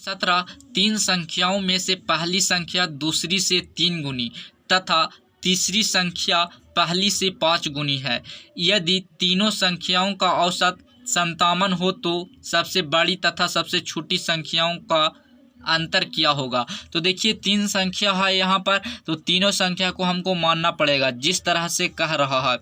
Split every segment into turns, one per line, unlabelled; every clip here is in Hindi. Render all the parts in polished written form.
17 तीन संख्याओं में से पहली संख्या दूसरी से 3 गुनी तथा तीसरी संख्या पहली से 5 गुनी है। यदि तीनों संख्याओं का औसत 57 हो तो सबसे बड़ी तथा सबसे छोटी संख्याओं का अंतर क्या होगा। तो देखिए 3 संख्या है यहाँ पर, तो तीनों संख्या को हमको मानना पड़ेगा जिस तरह से कह रहा है।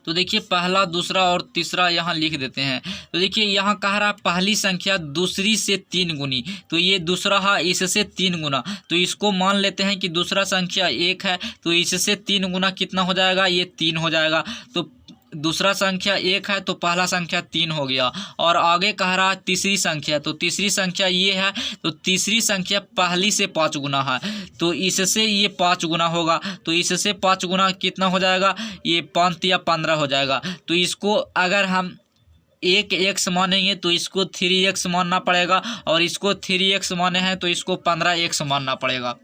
तो देखिए पहला, दूसरा और तीसरा यहाँ लिख देते हैं। तो देखिए यहाँ कह रहा है पहली संख्या दूसरी से 3 गुनी, तो ये दूसरा है इससे 3 गुना, तो इसको मान लेते हैं कि दूसरा संख्या 1 है, तो इससे 3 गुना कितना हो जाएगा, ये 3 हो जाएगा। तो दूसरा संख्या 1 है तो पहला संख्या 3 हो गया। और आगे कह रहा है तीसरी संख्या, तो तीसरी संख्या ये है, तो तीसरी संख्या पहली से 5 गुना है, तो इससे ये 5 गुना होगा, तो इससे 5 गुना कितना हो जाएगा, ये 5 या 15 हो जाएगा। तो इसको अगर हम 1x मानेंगे तो इसको 3x मानना पड़ेगा, और इसको 3x माने हैं तो इसको 15x मानना पड़ेगा।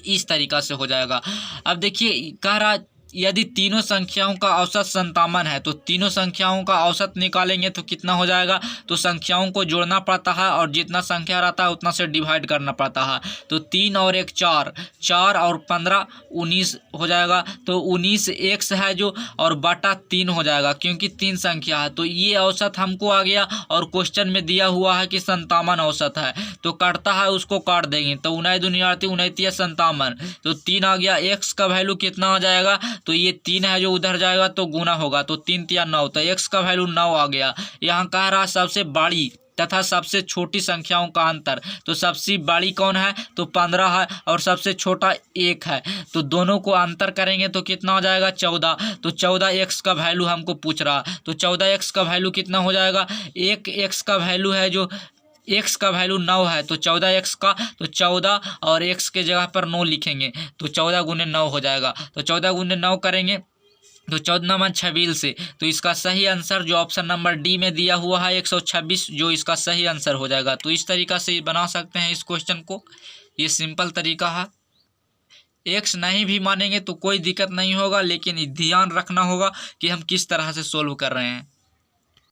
इस तरीका से हो जाएगा। अब देखिए कह रहा यदि तीनों संख्याओं का औसत 57 है तो तीनों संख्याओं का औसत निकालेंगे तो कितना हो जाएगा, तो संख्याओं को जोड़ना पड़ता है और जितना संख्या रहता है उतना से डिवाइड करना पड़ता है। तो 3 और 1 4, 4 और 15 19 हो जाएगा। तो 19x है जो, और बटा 3 हो जाएगा क्योंकि 3 संख्या है। तो ये औसत हमको आ गया, और क्वेश्चन में दिया हुआ है कि 57 औसत है, तो काटता है उसको काट देंगे, तो 19 दूनी 38 29 57, तो 3 आ गया। x का वैल्यू कितना आ जाएगा, तो ये 3 है जो उधर जाएगा तो गुना होगा, तो 3 या 9, तो x का वैल्यू 9 आ गया। यहाँ कह रहा सबसे बड़ी तथा सबसे छोटी संख्याओं का अंतर, तो सबसे बड़ी कौन है, तो 15 है, और सबसे छोटा 1 है, तो दोनों को अंतर करेंगे तो कितना हो जाएगा, 14। तो 14x का वैल्यू हमको पूछ रहा, तो 14x का वैल्यू कितना हो जाएगा, एक x का वैल्यू है जो x का वैल्यू 9 है, तो 14x का, तो 14 और x के जगह पर 9 लिखेंगे, तो 14 गुने 9 हो जाएगा। तो 14 गुने 9 करेंगे तो 14 × 26 से, तो इसका सही आंसर जो ऑप्शन नंबर डी में दिया हुआ है 126 जो इसका सही आंसर हो जाएगा। तो इस तरीका से बना सकते हैं इस क्वेश्चन को, ये सिंपल तरीका है। x नहीं भी मानेंगे तो कोई दिक्कत नहीं होगा, लेकिन ध्यान रखना होगा कि हम किस तरह से सोल्व कर रहे हैं।